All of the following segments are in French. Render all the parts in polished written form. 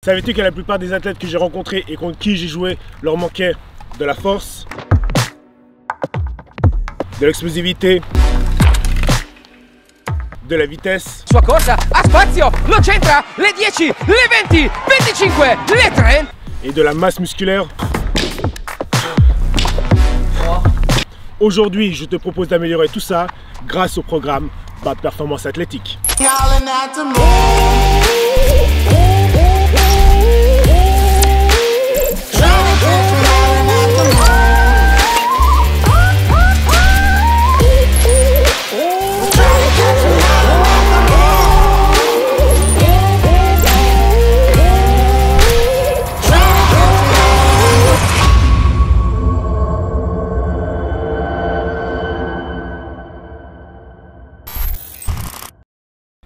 Savais-tu que la plupart des athlètes que j'ai rencontrés et contre qui j'ai joué leur manquait de la force, de l'explosivité, de la vitesse. Sua corsa, ha spazio, lo centra, le 10, le 20, 25, le 30. Et de la masse musculaire. Aujourd'hui, je te propose d'améliorer tout ça grâce au programme Bad Performance Athlétique.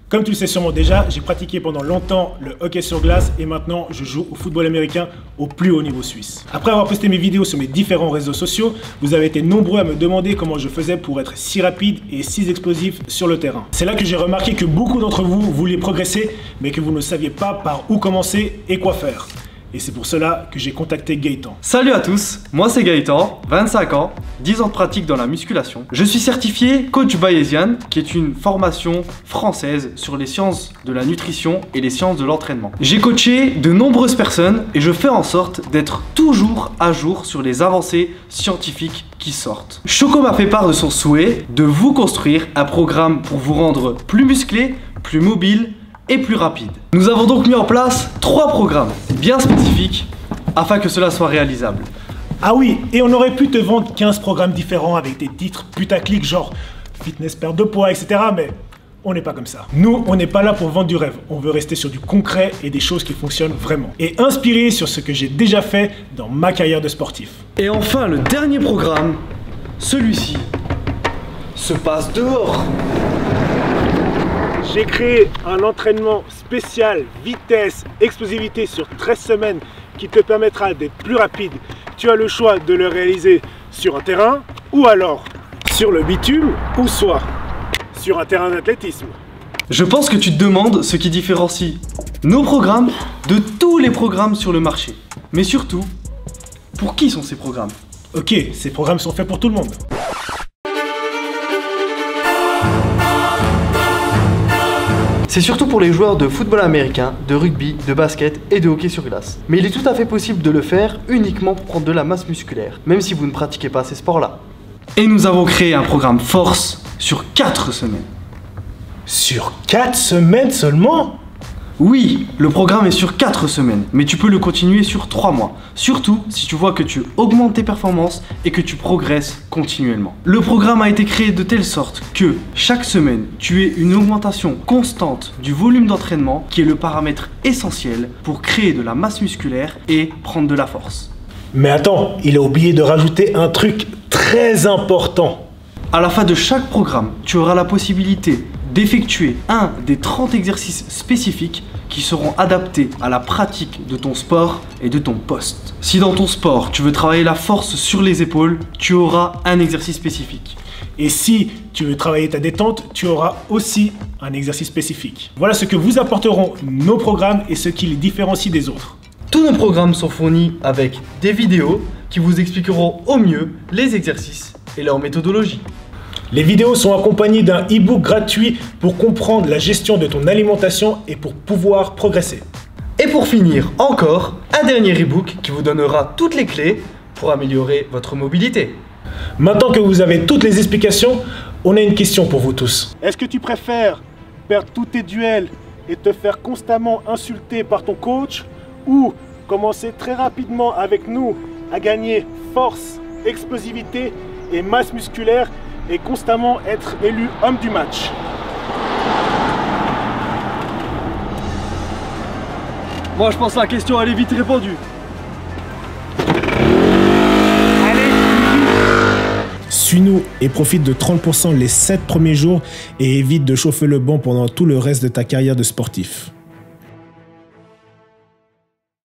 Comme tu le sais sûrement déjà, j'ai pratiqué pendant longtemps le hockey sur glace et maintenant je joue au football américain au plus haut niveau suisse. Après avoir posté mes vidéos sur mes différents réseaux sociaux, vous avez été nombreux à me demander comment je faisais pour être si rapide et si explosif sur le terrain. C'est là que j'ai remarqué que beaucoup d'entre vous vouliez progresser, mais que vous ne saviez pas par où commencer et quoi faire. Et c'est pour cela que j'ai contacté Gaëtan. Salut à tous, moi c'est Gaëtan, 25 ans, 10 ans de pratique dans la musculation. Je suis certifié coach bayésian, qui est une formation française sur les sciences de la nutrition et les sciences de l'entraînement. J'ai coaché de nombreuses personnes et je fais en sorte d'être toujours à jour sur les avancées scientifiques qui sortent. Choco m'a fait part de son souhait de vous construire un programme pour vous rendre plus musclé, plus mobile et plus rapide. Nous avons donc mis en place 3 programmes bien spécifiques afin que cela soit réalisable. Ah oui, et on aurait pu te vendre 15 programmes différents avec des titres putaclic genre fitness, perte de poids, etc. Mais on n'est pas comme ça. Nous, on n'est pas là pour vendre du rêve. On veut rester sur du concret et des choses qui fonctionnent vraiment. Et inspiré sur ce que j'ai déjà fait dans ma carrière de sportif. Et enfin, le dernier programme, celui-ci, se passe dehors. J'ai créé un entraînement spécial vitesse, explosivité sur 13 semaines qui te permettra d'être plus rapide. Tu as le choix de le réaliser sur un terrain ou alors sur le bitume ou soit sur un terrain d'athlétisme. Je pense que tu te demandes ce qui différencie nos programmes de tous les programmes sur le marché. Mais surtout, pour qui sont ces programmes? Ok, ces programmes sont faits pour tout le monde. C'est surtout pour les joueurs de football américain, de rugby, de basket et de hockey sur glace. Mais il est tout à fait possible de le faire uniquement pour prendre de la masse musculaire, même si vous ne pratiquez pas ces sports-là. Et nous avons créé un programme force sur 4 semaines. Sur 4 semaines seulement? Oui, le programme est sur 4 semaines, mais tu peux le continuer sur 3 mois. Surtout si tu vois que tu augmentes tes performances et que tu progresses continuellement. Le programme a été créé de telle sorte que chaque semaine, tu aies une augmentation constante du volume d'entraînement qui est le paramètre essentiel pour créer de la masse musculaire et prendre de la force. Mais attends, il a oublié de rajouter un truc très important. À la fin de chaque programme, tu auras la possibilité d'effectuer un des 30 exercices spécifiques qui seront adaptés à la pratique de ton sport et de ton poste. Si dans ton sport, tu veux travailler la force sur les épaules, tu auras un exercice spécifique. Et si tu veux travailler ta détente, tu auras aussi un exercice spécifique. Voilà ce que vous apporteront nos programmes et ce qui les différencie des autres. Tous nos programmes sont fournis avec des vidéos qui vous expliqueront au mieux les exercices et leur méthodologie. Les vidéos sont accompagnées d'un e-book gratuit pour comprendre la gestion de ton alimentation et pour pouvoir progresser. Et pour finir encore, un dernier e-book qui vous donnera toutes les clés pour améliorer votre mobilité. Maintenant que vous avez toutes les explications, on a une question pour vous tous. Est-ce que tu préfères perdre tous tes duels et te faire constamment insulter par ton coach ou commencer très rapidement avec nous à gagner force, explosivité et masse musculaire et constamment être élu homme du match? Moi je pense que la question elle est vite répondue. Suis-nous et profite de 30% les 7 premiers jours et évite de chauffer le banc pendant tout le reste de ta carrière de sportif.